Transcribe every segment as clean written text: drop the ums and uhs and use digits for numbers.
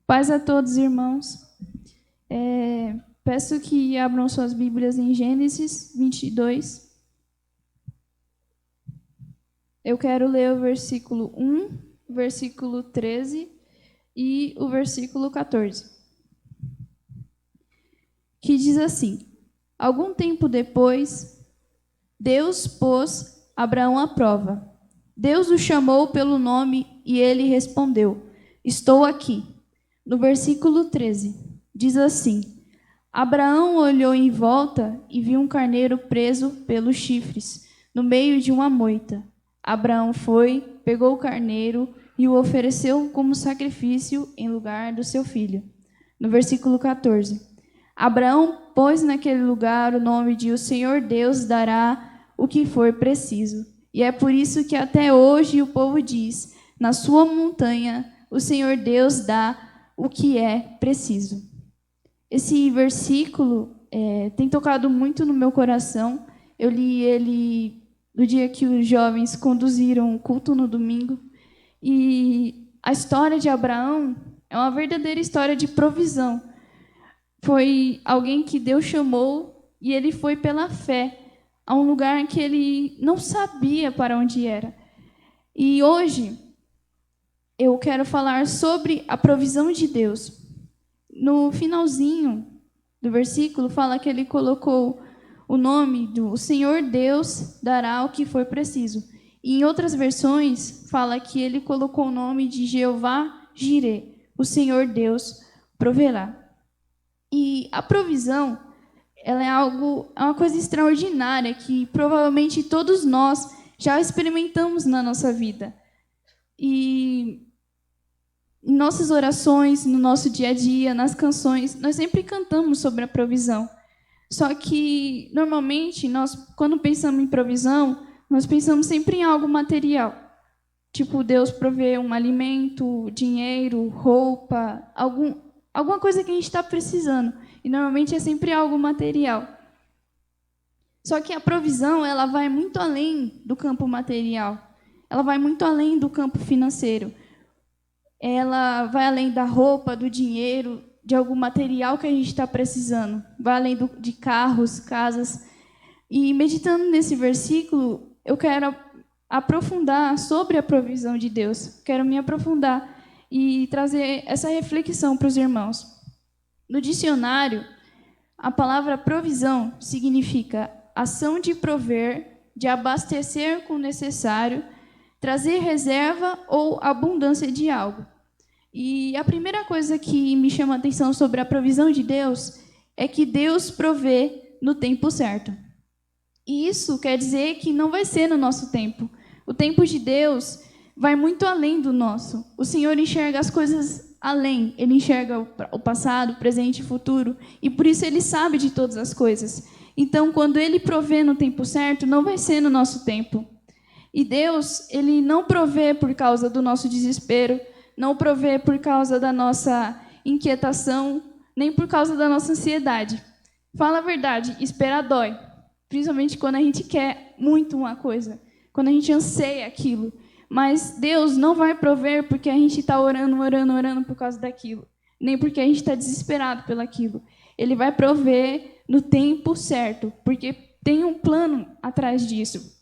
Paz a todos, irmãos. Peço que abram suas Bíblias em Gênesis 22. Eu quero ler o versículo 1, o versículo 13 e o versículo 14, que diz assim: Algum tempo depois, Deus pôs Abraão à prova. Deus o chamou pelo nome e ele respondeu: Estou aqui. No versículo 13, diz assim: Abraão olhou em volta e viu um carneiro preso pelos chifres, no meio de uma moita. Abraão foi, pegou o carneiro e o ofereceu como sacrifício em lugar do seu filho. No versículo 14, Abraão pôs naquele lugar o nome de: O Senhor Deus dará o que for preciso. E é por isso que até hoje o povo diz: Na sua montanha o Senhor Deus dá o que é preciso. Esse versículo tem tocado muito no meu coração. Eu li ele no dia que os jovens conduziram o culto no domingo. E a história de Abraão é uma verdadeira história de provisão. Foi alguém que Deus chamou e ele foi pela fé a um lugar que ele não sabia para onde era. E hoje eu quero falar sobre a provisão de Deus. No finalzinho do versículo fala que ele colocou o nome do O Senhor Deus dará o que for preciso. E em outras versões fala que ele colocou o nome de Jeová Jireh, o Senhor Deus proverá. E a provisão, ela é uma coisa extraordinária que provavelmente todos nós já experimentamos na nossa vida. E em nossas orações, no nosso dia a dia, nas canções, nós sempre cantamos sobre a provisão. Só que, normalmente, nós, quando pensamos em provisão, nós pensamos sempre em algo material. Tipo, Deus provê um alimento, dinheiro, roupa, alguma coisa que a gente está precisando. E, normalmente, é sempre algo material. Só que a provisão, ela vai muito além do campo material. Ela vai muito além do campo financeiro. Ela vai além da roupa, do dinheiro, de algum material que a gente está precisando. Vai além de carros, casas. E meditando nesse versículo, eu quero aprofundar sobre a provisão de Deus. Quero me aprofundar e trazer essa reflexão para os irmãos. No dicionário, a palavra provisão significa ação de prover, de abastecer com o necessário, trazer reserva ou abundância de algo. E a primeira coisa que me chama a atenção sobre a provisão de Deus é que Deus provê no tempo certo. E isso quer dizer que não vai ser no nosso tempo. O tempo de Deus vai muito além do nosso. O Senhor enxerga as coisas além. Ele enxerga o passado, o presente e o futuro. E por isso Ele sabe de todas as coisas. Então, quando Ele provê no tempo certo, não vai ser no nosso tempo. E Deus, Ele não provê por causa do nosso desespero, não provê por causa da nossa inquietação, nem por causa da nossa ansiedade. Fala a verdade, esperar dói. Principalmente quando a gente quer muito uma coisa, quando a gente anseia aquilo. Mas Deus não vai prover porque a gente está orando por causa daquilo. Nem porque a gente está desesperado pelaquilo. Ele vai prover no tempo certo, porque tem um plano atrás disso.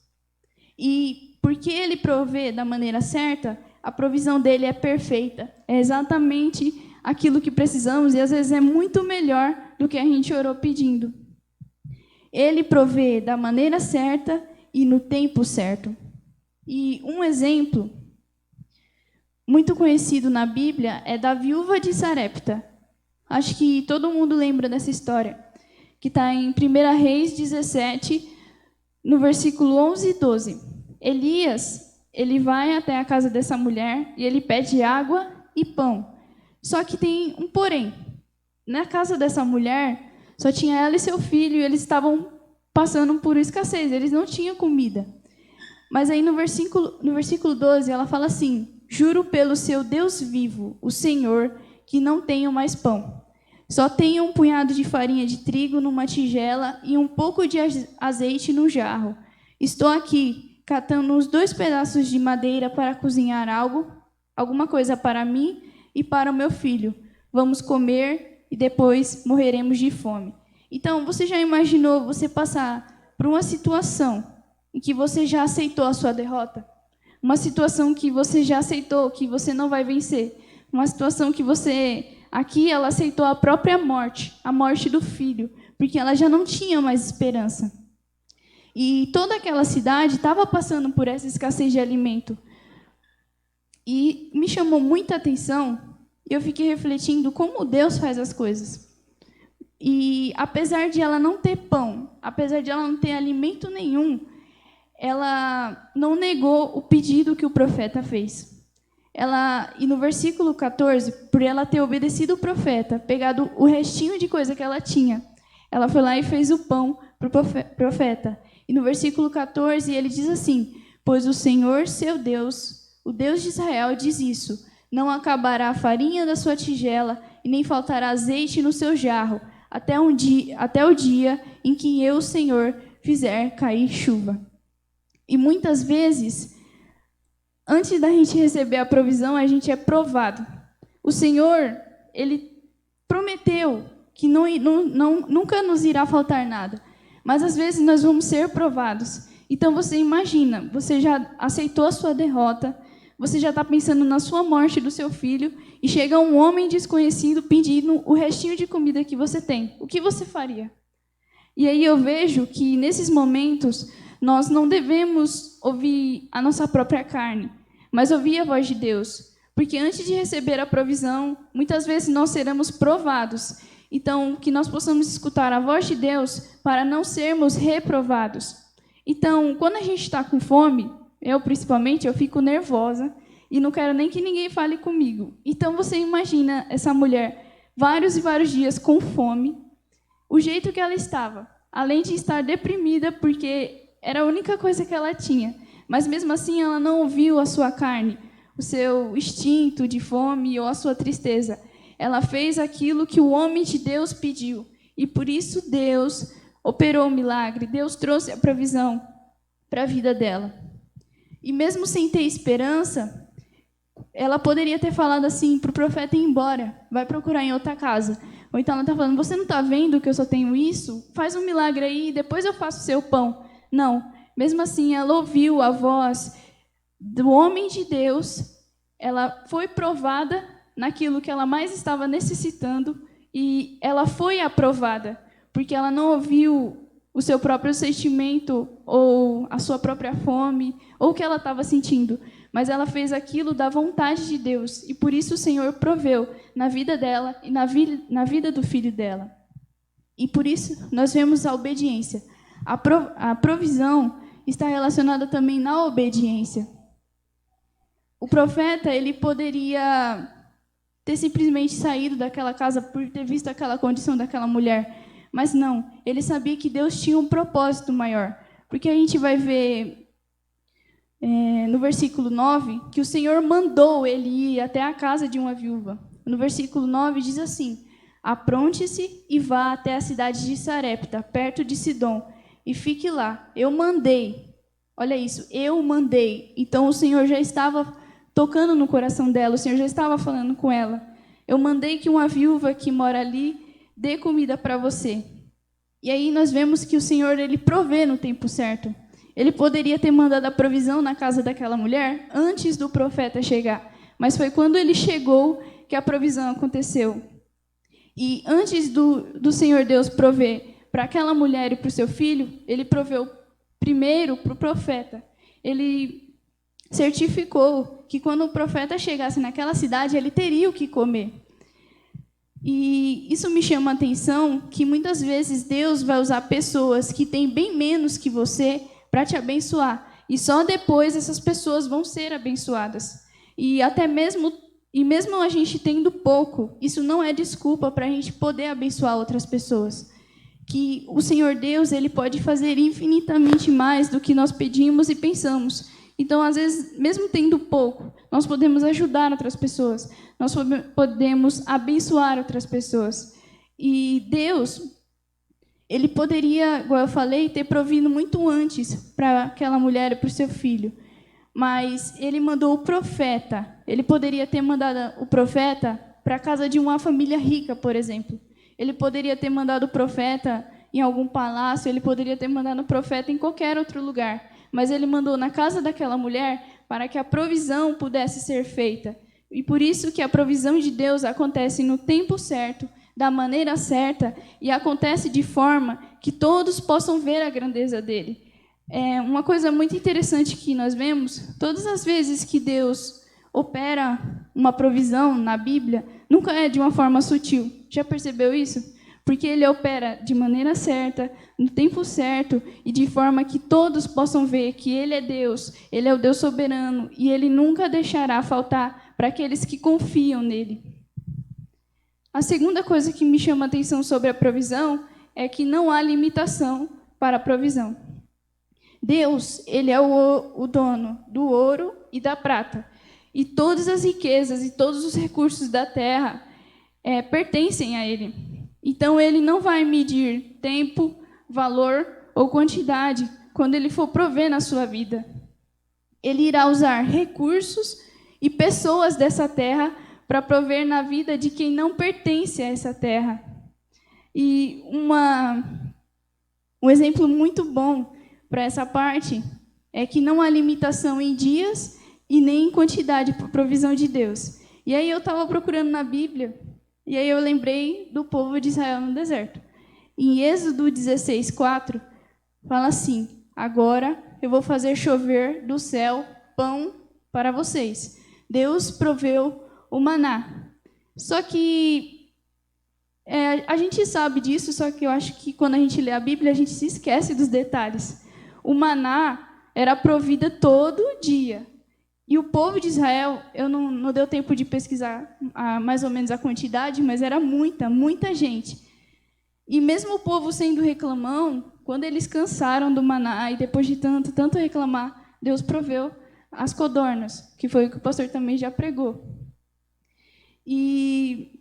E porque Ele provê da maneira certa, a provisão dele é perfeita. É exatamente aquilo que precisamos e às vezes é muito melhor do que a gente orou pedindo. Ele provê da maneira certa e no tempo certo. E um exemplo muito conhecido na Bíblia é da viúva de Sarepta. Acho que todo mundo lembra dessa história, que está em 1 Reis 17, no versículo 11 e 12. Elias, ele vai até a casa dessa mulher e ele pede água e pão. Só que tem um porém. Na casa dessa mulher, só tinha ela e seu filho e eles estavam passando por escassez, eles não tinham comida. Mas aí no versículo 12, ela fala assim: Juro pelo seu Deus vivo, o Senhor, que não tenho mais pão. Só tenho um punhado de farinha de trigo numa tigela e um pouco de azeite no jarro. Estou aqui catando uns 2 pedaços de madeira para cozinhar alguma coisa para mim e para o meu filho, vamos comer e depois morreremos de fome. Então, você já imaginou você passar por uma situação em que você já aceitou a sua derrota? Uma situação que você já aceitou que você não vai vencer? Uma situação que você, aqui, ela aceitou a própria morte, a morte do filho, porque ela já não tinha mais esperança. E toda aquela cidade estava passando por essa escassez de alimento. E me chamou muita atenção, e eu fiquei refletindo como Deus faz as coisas. E apesar de ela não ter pão, apesar de ela não ter alimento nenhum, ela não negou o pedido que o profeta fez. E no versículo 14, por ela ter obedecido o profeta, pegado o restinho de coisa que ela tinha, ela foi lá e fez o pão para o profeta. E no versículo 14, ele diz assim: pois o Senhor, seu Deus, o Deus de Israel, diz isso: não acabará a farinha da sua tigela e nem faltará azeite no seu jarro, até o dia em que eu, o Senhor, fizer cair chuva. E muitas vezes, antes da gente receber a provisão, a gente é provado. O Senhor, Ele prometeu que nunca nos irá faltar nada. Mas às vezes nós vamos ser provados. Então você imagina, você já aceitou a sua derrota, você já está pensando na sua morte do seu filho, e chega um homem desconhecido pedindo o restinho de comida que você tem. O que você faria? E aí eu vejo que nesses momentos nós não devemos ouvir a nossa própria carne, mas ouvir a voz de Deus. Porque antes de receber a provisão, muitas vezes nós seremos provados. Então, que nós possamos escutar a voz de Deus para não sermos reprovados. Então, quando a gente está com fome, eu principalmente, eu fico nervosa e não quero nem que ninguém fale comigo. Então, você imagina essa mulher vários e vários dias com fome, o jeito que ela estava, além de estar deprimida, porque era a única coisa que ela tinha. Mas, mesmo assim, ela não ouviu a sua carne, o seu instinto de fome ou a sua tristeza. Ela fez aquilo que o homem de Deus pediu. E por isso Deus operou o milagre. Deus trouxe a provisão para a vida dela. E mesmo sem ter esperança, ela poderia ter falado assim para o profeta ir embora. Vai procurar em outra casa. Ou então ela está falando: você não está vendo que eu só tenho isso? Faz um milagre aí, depois eu faço o seu pão. Não. Mesmo assim, ela ouviu a voz do homem de Deus. Ela foi provada naquilo que ela mais estava necessitando, e ela foi aprovada, porque ela não ouviu o seu próprio sentimento, ou a sua própria fome, ou o que ela estava sentindo, mas ela fez aquilo da vontade de Deus, e por isso o Senhor proveu na vida dela e na vida do filho dela. E por isso nós vemos a obediência. A provisão está relacionada também na obediência. O profeta, ele poderia ter simplesmente saído daquela casa por ter visto aquela condição daquela mulher. Mas não, ele sabia que Deus tinha um propósito maior. Porque a gente vai ver no versículo 9 que o Senhor mandou ele ir até a casa de uma viúva. No versículo 9 diz assim: apronte-se e vá até a cidade de Sarepta, perto de Sidom, e fique lá. Eu mandei. Olha isso, eu mandei. Então o Senhor já estava tocando no coração dela, o Senhor já estava falando com ela. Eu mandei que uma viúva que mora ali dê comida para você. E aí nós vemos que o Senhor, ele provê no tempo certo. Ele poderia ter mandado a provisão na casa daquela mulher antes do profeta chegar, mas foi quando ele chegou que a provisão aconteceu. E antes do Senhor Deus prover para aquela mulher e para o seu filho, ele proveu primeiro para o profeta. Ele certificou que quando o profeta chegasse naquela cidade, ele teria o que comer. E isso me chama a atenção, que muitas vezes Deus vai usar pessoas que têm bem menos que você para te abençoar. E só depois essas pessoas vão ser abençoadas. E mesmo a gente tendo pouco, isso não é desculpa para a gente poder abençoar outras pessoas. Que o Senhor Deus, ele pode fazer infinitamente mais do que nós pedimos e pensamos. Então, às vezes, mesmo tendo pouco, nós podemos ajudar outras pessoas. Nós podemos abençoar outras pessoas. E Deus, ele poderia, igual eu falei, ter provido muito antes para aquela mulher e para o seu filho. Mas ele mandou o profeta. Ele poderia ter mandado o profeta para a casa de uma família rica, por exemplo. Ele poderia ter mandado o profeta em algum palácio, ele poderia ter mandado o profeta em qualquer outro lugar, mas ele mandou na casa daquela mulher para que a provisão pudesse ser feita. E por isso que a provisão de Deus acontece no tempo certo, da maneira certa, e acontece de forma que todos possam ver a grandeza dele. Uma coisa muito interessante que nós vemos, todas as vezes que Deus opera uma provisão na Bíblia, nunca é de uma forma sutil. Já percebeu isso? Porque ele opera de maneira certa, no tempo certo, e de forma que todos possam ver que ele é o Deus soberano, e ele nunca deixará faltar para aqueles que confiam nele. A segunda coisa que me chama a atenção sobre a provisão é que não há limitação para a provisão. Deus, ele é o dono do ouro e da prata. E todas as riquezas e todos os recursos da terra pertencem a ele. Então, ele não vai medir tempo, valor ou quantidade quando ele for prover na sua vida. Ele irá usar recursos e pessoas dessa terra para prover na vida de quem não pertence a essa terra. E um exemplo muito bom para essa parte é que não há limitação em dias e nem em quantidade para a provisão de Deus. E aí eu estava procurando na Bíblia, e aí eu lembrei do povo de Israel no deserto. Em Êxodo 16:4, fala assim: agora eu vou fazer chover do céu pão para vocês. Deus proveu o maná. Só que a gente sabe disso, só que eu acho que quando a gente lê a Bíblia, a gente se esquece dos detalhes. O maná era provido todo dia. E o povo de Israel, eu não deu tempo de pesquisar mais ou menos a quantidade, mas era muita gente. E mesmo o povo sendo reclamão, quando eles cansaram do maná, e depois de tanto reclamar, Deus proveu as codornas, que foi o que o pastor também já pregou. E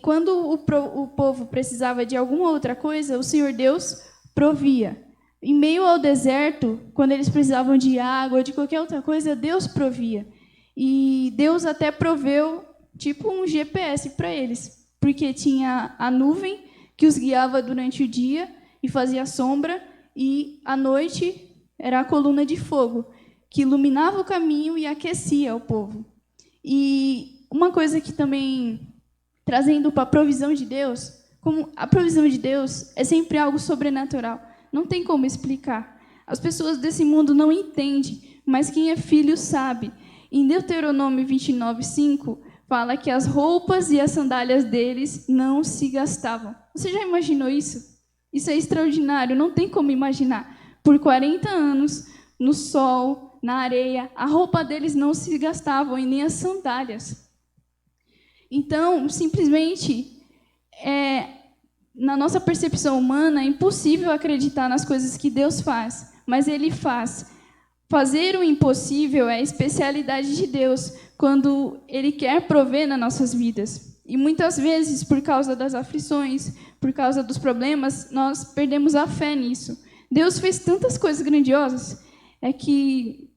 quando o povo precisava de alguma outra coisa, o Senhor Deus provia. Em meio ao deserto, quando eles precisavam de água ou de qualquer outra coisa, Deus provia. E Deus até proveu tipo um GPS para eles, porque tinha a nuvem que os guiava durante o dia e fazia sombra, e à noite era a coluna de fogo, que iluminava o caminho e aquecia o povo. E uma coisa que também, trazendo para a provisão de Deus, como a provisão de Deus é sempre algo sobrenatural. Não tem como explicar. As pessoas desse mundo não entendem, mas quem é filho sabe. Em Deuteronômio 29:5, fala que as roupas e as sandálias deles não se gastavam. Você já imaginou isso? Isso é extraordinário, não tem como imaginar. Por 40 anos, no sol, na areia, a roupa deles não se gastavam e nem as sandálias. Então, simplesmente, na nossa percepção humana, é impossível acreditar nas coisas que Deus faz, mas Ele faz. Fazer o impossível é a especialidade de Deus, quando Ele quer prover nas nossas vidas. E muitas vezes, por causa das aflições, por causa dos problemas, nós perdemos a fé nisso. Deus fez tantas coisas grandiosas, que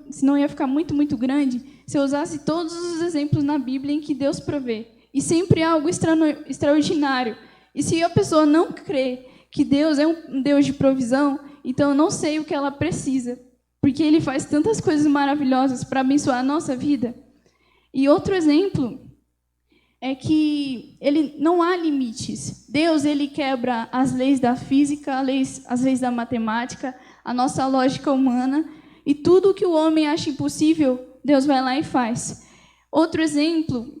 senão ia ficar muito grande se eu usasse todos os exemplos na Bíblia em que Deus provê. E sempre é algo extraordinário. E se a pessoa não crê que Deus é um Deus de provisão, então eu não sei o que ela precisa, porque Ele faz tantas coisas maravilhosas para abençoar a nossa vida. E outro exemplo é que Ele não há limites. Deus, Ele quebra as leis da física, as leis da matemática, a nossa lógica humana, e tudo que o homem acha impossível, Deus vai lá e faz. Outro exemplo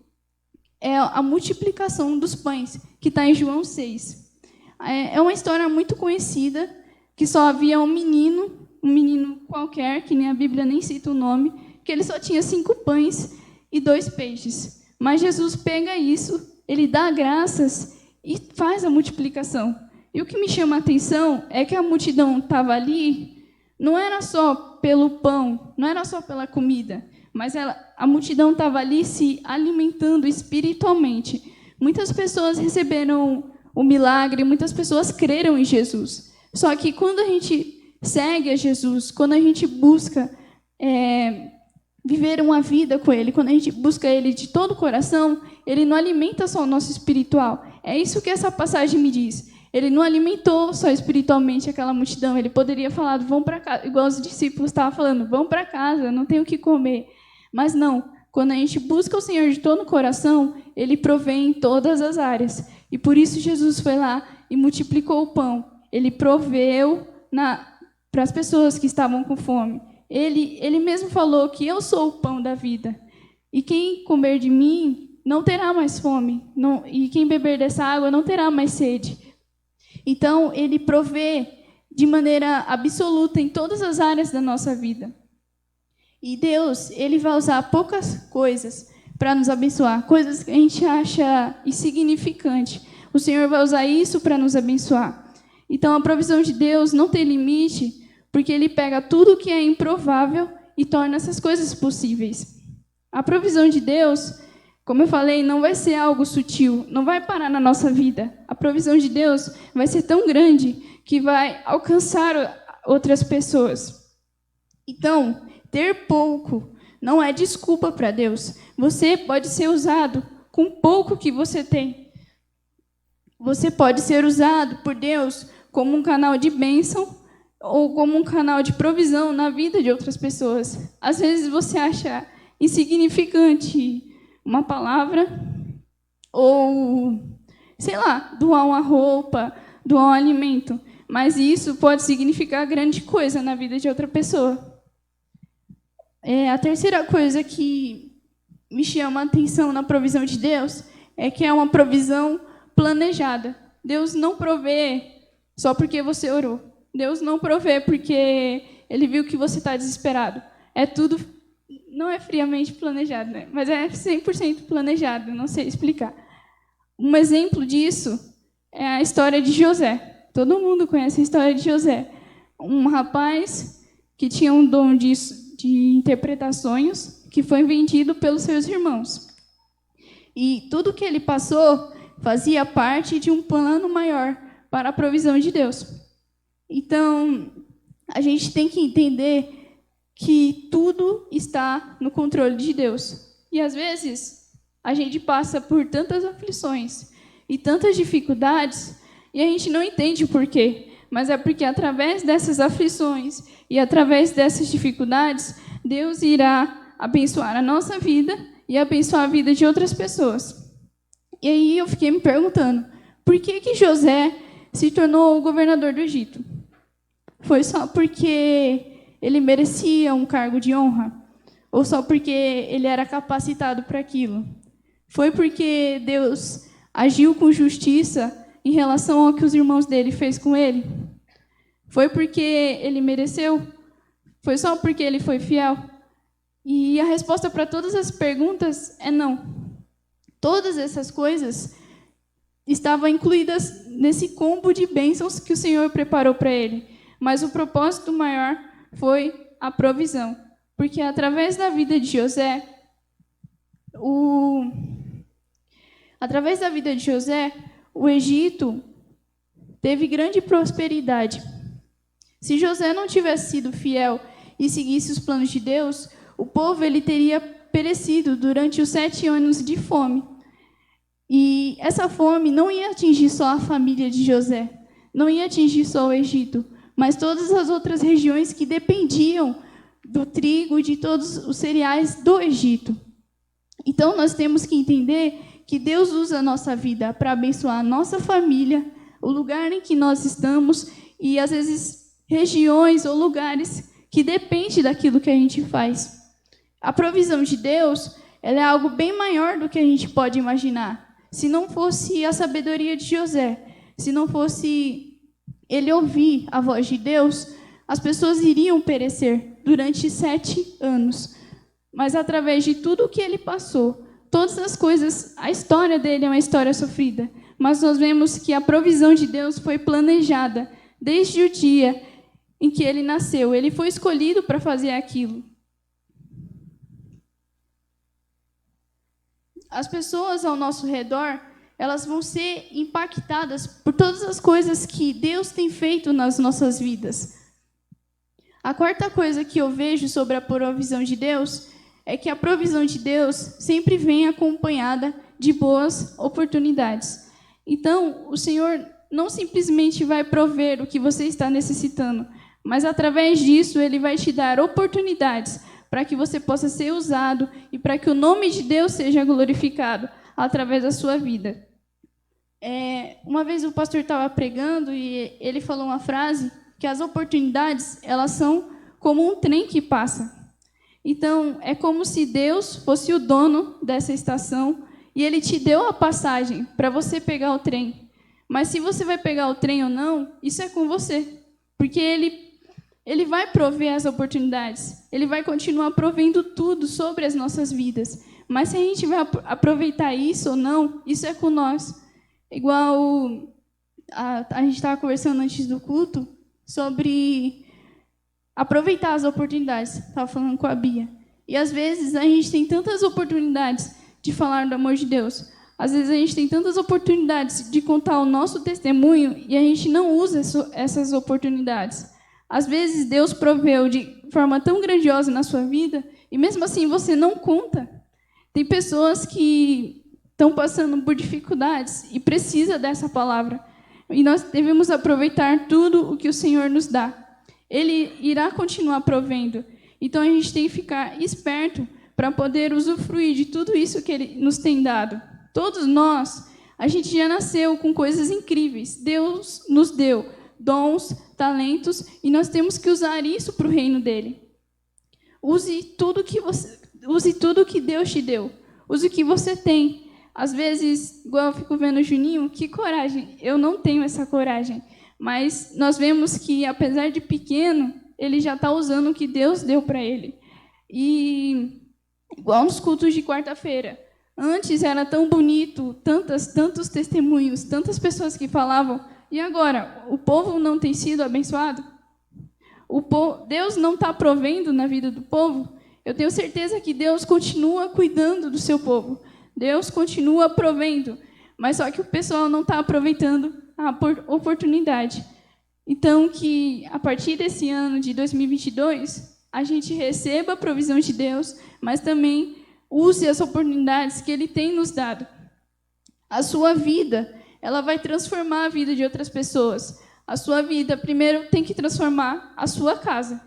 é a multiplicação dos pães, que está em João 6. É uma história muito conhecida, que só havia um menino qualquer, que nem a Bíblia nem cita o nome, que ele só tinha 5 pães e 2 peixes. Mas Jesus pega isso, Ele dá graças e faz a multiplicação. E o que me chama a atenção é que a multidão estava ali, não era só pelo pão, não era só pela comida, mas a multidão estava ali se alimentando espiritualmente. Muitas pessoas receberam o milagre, muitas pessoas creram em Jesus. Só que quando a gente segue a Jesus, quando a gente busca viver uma vida com Ele, quando a gente busca Ele de todo o coração, Ele não alimenta só o nosso espiritual. É isso que essa passagem me diz. Ele não alimentou só espiritualmente aquela multidão. Ele poderia falar, vão para casa, igual os discípulos estavam falando, vão para casa, não tem o que comer. Mas não, quando a gente busca o Senhor de todo o coração, Ele provém em todas as áreas. E por isso Jesus foi lá e multiplicou o pão. Ele proveu para as pessoas que estavam com fome. Ele mesmo falou que eu sou o pão da vida. E quem comer de mim não terá mais fome. E quem beber dessa água não terá mais sede. Então, Ele provê de maneira absoluta em todas as áreas da nossa vida. E Deus, Ele vai usar poucas coisas para nos abençoar, coisas que a gente acha insignificante. O Senhor vai usar isso para nos abençoar. Então, a provisão de Deus não tem limite, porque Ele pega tudo que é improvável e torna essas coisas possíveis. A provisão de Deus, como eu falei, não vai ser algo sutil, não vai parar na nossa vida. A provisão de Deus vai ser tão grande que vai alcançar outras pessoas. Então, ter pouco não é desculpa para Deus. Você pode ser usado com pouco que você tem. Você pode ser usado por Deus como um canal de bênção ou como um canal de provisão na vida de outras pessoas. Às vezes você acha insignificante uma palavra ou, sei lá, doar uma roupa, doar um alimento, mas isso pode significar grande coisa na vida de outra pessoa. A terceira coisa que me chama a atenção na provisão de Deus é que é uma provisão planejada. Deus não provê só porque você orou. Deus não provê porque Ele viu que você está desesperado. É tudo, não é friamente planejado, né? Mas é 100% planejado, não sei explicar. Um exemplo disso é a história de José. Todo mundo conhece a história de José. Um rapaz que tinha um dom de interpretar sonhos, que foi vendido pelos seus irmãos. E tudo que ele passou fazia parte de um plano maior para a provisão de Deus. Então, a gente tem que entender que tudo está no controle de Deus. E, às vezes, a gente passa por tantas aflições e tantas dificuldades e a gente não entende o porquê. Mas é porque, através dessas aflições e através dessas dificuldades, Deus irá abençoar a nossa vida e abençoar a vida de outras pessoas. E aí eu fiquei me perguntando, por que José se tornou o governador do Egito? Foi só porque ele merecia um cargo de honra? Ou só porque ele era capacitado para aquilo? Foi porque Deus agiu com justiça em relação ao que os irmãos dele fez com ele? Foi porque ele mereceu? Foi só porque ele foi fiel? E a resposta para todas as perguntas é não. Todas essas coisas estavam incluídas nesse combo de bênçãos que o Senhor preparou para ele. Mas o propósito maior foi a provisão. Porque através da vida de José, o Egito teve grande prosperidade. Se José não tivesse sido fiel e seguisse os planos de Deus, o povo teria perecido durante os 7 anos de fome. E essa fome não ia atingir só a família de José, não ia atingir só o Egito, mas todas as outras regiões que dependiam do trigo e de todos os cereais do Egito. Então, nós temos que entender que Deus usa a nossa vida para abençoar a nossa família, o lugar em que nós estamos e, às vezes, regiões ou lugares que dependem daquilo que a gente faz. A provisão de Deus, ela é algo bem maior do que a gente pode imaginar. Se não fosse a sabedoria de José, se não fosse ele ouvir a voz de Deus, as pessoas iriam perecer durante 7 anos. Mas através de tudo o que ele passou, todas as coisas, a história dele é uma história sofrida, mas nós vemos que a provisão de Deus foi planejada desde o dia em que ele nasceu. Ele foi escolhido para fazer aquilo. As pessoas ao nosso redor, elas vão ser impactadas por todas as coisas que Deus tem feito nas nossas vidas. A quarta coisa que eu vejo sobre a provisão de Deus é que a provisão de Deus sempre vem acompanhada de boas oportunidades. Então, o Senhor não simplesmente vai prover o que você está necessitando, mas através disso Ele vai te dar oportunidades para que você possa ser usado e para que o nome de Deus seja glorificado através da sua vida. Uma vez o pastor estava pregando e ele falou uma frase que as oportunidades, elas são como um trem que passa. Então, é como se Deus fosse o dono dessa estação e Ele te deu a passagem para você pegar o trem. Mas se você vai pegar o trem ou não, isso é com você. Porque Ele vai prover as oportunidades. Ele vai continuar provendo tudo sobre as nossas vidas. Mas se a gente vai aproveitar isso ou não, isso é com nós. Igual a gente estava conversando antes do culto sobre aproveitar as oportunidades. Estava falando com a Bia. E às vezes a gente tem tantas oportunidades de falar do amor de Deus. Às vezes a gente tem tantas oportunidades de contar o nosso testemunho e a gente não usa essas oportunidades. Às vezes Deus proveu de forma tão grandiosa na sua vida e mesmo assim você não conta. Tem pessoas que estão passando por dificuldades e precisa dessa palavra. E nós devemos aproveitar tudo o que o Senhor nos dá. Ele irá continuar provendo. Então a gente tem que ficar esperto para poder usufruir de tudo isso que Ele nos tem dado. Todos nós, a gente já nasceu com coisas incríveis. Deus nos deu dons, talentos, e nós temos que usar isso para o reino dEle. Use tudo que Deus te deu. Use o que você tem. Às vezes, igual eu fico vendo o Juninho, que coragem. Eu não tenho essa coragem. Mas nós vemos que, apesar de pequeno, ele já está usando o que Deus deu para ele. E, igual nos cultos de quarta-feira, antes era tão bonito, tantos testemunhos, tantas pessoas que falavam, e agora, o povo não tem sido abençoado? Deus não está provendo na vida do povo? Eu tenho certeza que Deus continua cuidando do seu povo. Deus continua provendo, mas só que o pessoal não está aproveitando a oportunidade. Então, que a partir desse ano de 2022, a gente receba a provisão de Deus, mas também use as oportunidades que Ele tem nos dado. A sua vida, ela vai transformar a vida de outras pessoas. A sua vida, primeiro, tem que transformar a sua casa.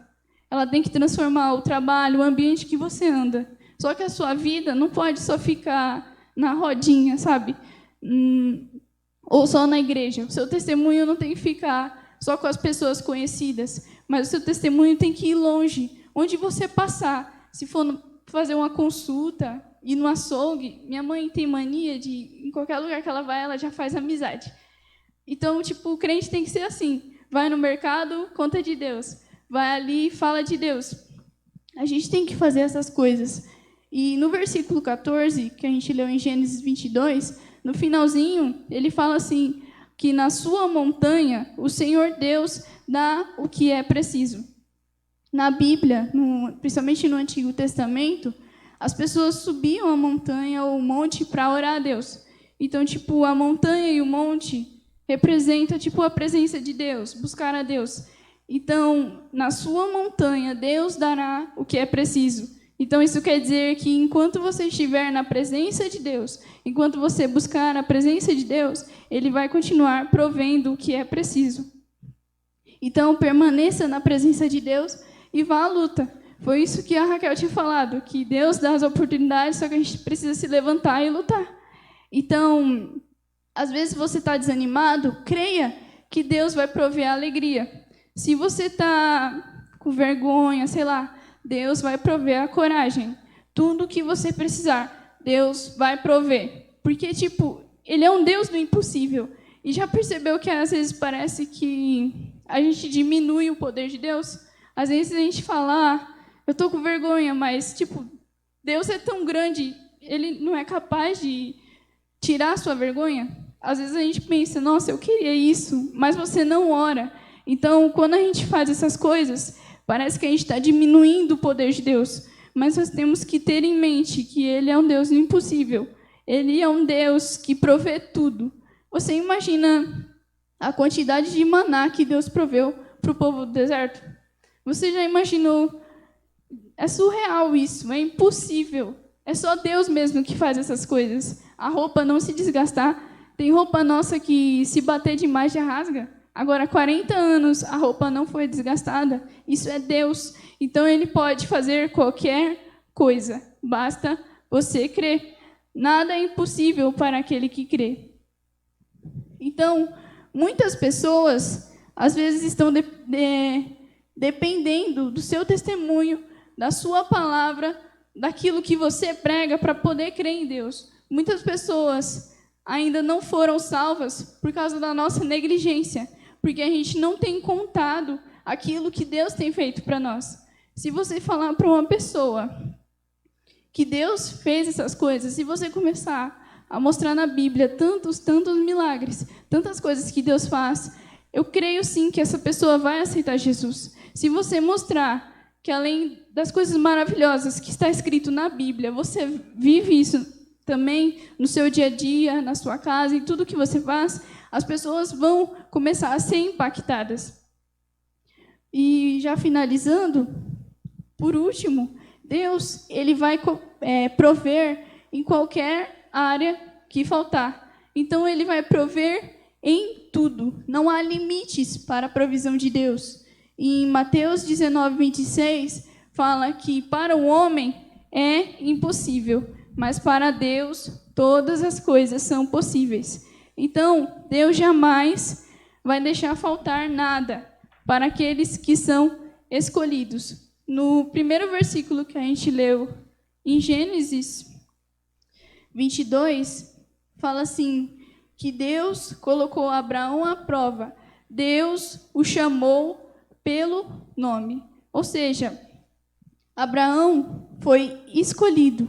Ela tem que transformar o trabalho, o ambiente que você anda. Só que a sua vida não pode só ficar na rodinha, sabe? Ou só na igreja. O seu testemunho não tem que ficar só com as pessoas conhecidas, mas o seu testemunho tem que ir longe. Onde você passar, se for fazer uma consulta, ir no açougue, minha mãe tem mania de, em qualquer lugar que ela vai, ela já faz amizade. Então, o crente tem que ser assim. Vai no mercado, conta de Deus. Vai ali, fala de Deus. A gente tem que fazer essas coisas. E no versículo 14, que a gente leu em Gênesis 22, no finalzinho, ele fala assim, que na sua montanha, o Senhor Deus dá o que é preciso. Na Bíblia, principalmente no Antigo Testamento, as pessoas subiam a montanha ou o monte para orar a Deus. Então, a montanha e o monte representa, a presença de Deus, buscar a Deus. Então, na sua montanha, Deus dará o que é preciso. Então, isso quer dizer que enquanto você estiver na presença de Deus, enquanto você buscar a presença de Deus, Ele vai continuar provendo o que é preciso. Então, permaneça na presença de Deus e vá à luta. Foi isso que a Raquel tinha falado, que Deus dá as oportunidades, só que a gente precisa se levantar e lutar. Então, às vezes você está desanimado, creia que Deus vai prover a alegria. Se você está com vergonha, sei lá, Deus vai prover a coragem. Tudo o que você precisar, Deus vai prover. Porque, Ele é um Deus do impossível. E já percebeu que, às vezes, parece que a gente diminui o poder de Deus? Às vezes a gente fala, eu estou com vergonha, mas, Deus é tão grande, Ele não é capaz de tirar a sua vergonha? Às vezes a gente pensa, nossa, eu queria isso, mas você não ora. Então, quando a gente faz essas coisas, parece que a gente está diminuindo o poder de Deus. Mas nós temos que ter em mente que Ele é um Deus do impossível. Ele é um Deus que provê tudo. Você imagina a quantidade de maná que Deus proveu para o povo do deserto? Você já imaginou? É surreal isso, é impossível. É só Deus mesmo que faz essas coisas. A roupa não se desgastar. Tem roupa nossa que, se bater demais, já rasga. Agora, 40 anos, a roupa não foi desgastada. Isso é Deus. Então, Ele pode fazer qualquer coisa. Basta você crer. Nada é impossível para aquele que crê. Então, muitas pessoas, às vezes, estão dependendo do seu testemunho, da sua palavra, daquilo que você prega para poder crer em Deus. Muitas pessoas ainda não foram salvas por causa da nossa negligência, porque a gente não tem contado aquilo que Deus tem feito para nós. Se você falar para uma pessoa que Deus fez essas coisas, se você começar a mostrar na Bíblia tantos milagres, tantas coisas que Deus faz, eu creio sim que essa pessoa vai aceitar Jesus. Se você mostrar que além das coisas maravilhosas que está escrito na Bíblia, você vive isso também no seu dia a dia, na sua casa, em tudo que você faz, as pessoas vão começar a ser impactadas. E já finalizando, por último, Deus ele vai prover em qualquer área que faltar. Então, Ele vai prover em tudo. Não há limites para a provisão de Deus. Em Mateus 19, 26, fala que para o homem é impossível, mas para Deus todas as coisas são possíveis. Então, Deus jamais vai deixar faltar nada para aqueles que são escolhidos. No primeiro versículo que a gente leu, em Gênesis 22, fala assim, que Deus colocou Abraão à prova. Deus o chamou pelo nome. Ou seja, Abraão foi escolhido.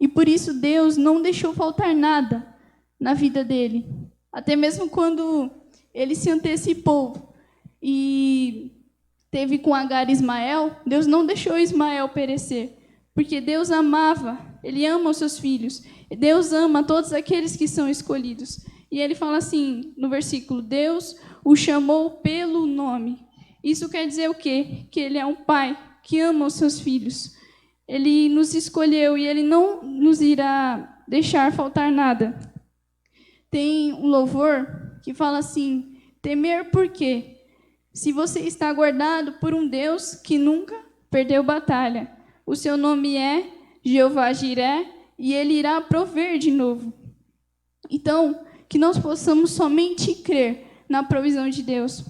E por isso Deus não deixou faltar nada na vida dele. Até mesmo quando ele se antecipou e teve com Agar e Ismael, Deus não deixou Ismael perecer. Porque Deus amava, Ele ama os seus filhos. Deus ama todos aqueles que são escolhidos. E Ele fala assim, no versículo, Deus o chamou pelo nome. Isso quer dizer o quê? Que Ele é um pai que ama os seus filhos. Ele nos escolheu e Ele não nos irá deixar faltar nada. Tem um louvor que fala assim, temer por quê? Se você está guardado por um Deus que nunca perdeu batalha. O seu nome é Jeová Jiré e Ele irá prover de novo. Então, que nós possamos somente crer na provisão de Deus.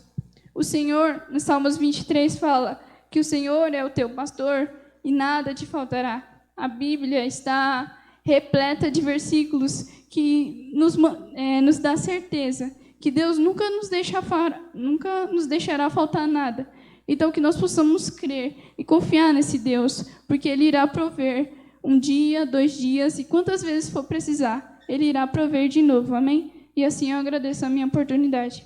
O Senhor, no Salmos 23, fala que o Senhor é o teu pastor e nada te faltará. A Bíblia está repleta de versículos que nos dá certeza que Deus nunca nos deixará faltar nada. Então, que nós possamos crer e confiar nesse Deus, porque Ele irá prover 1 dia, 2 dias, e quantas vezes for precisar, Ele irá prover de novo, amém? E assim eu agradeço a minha oportunidade.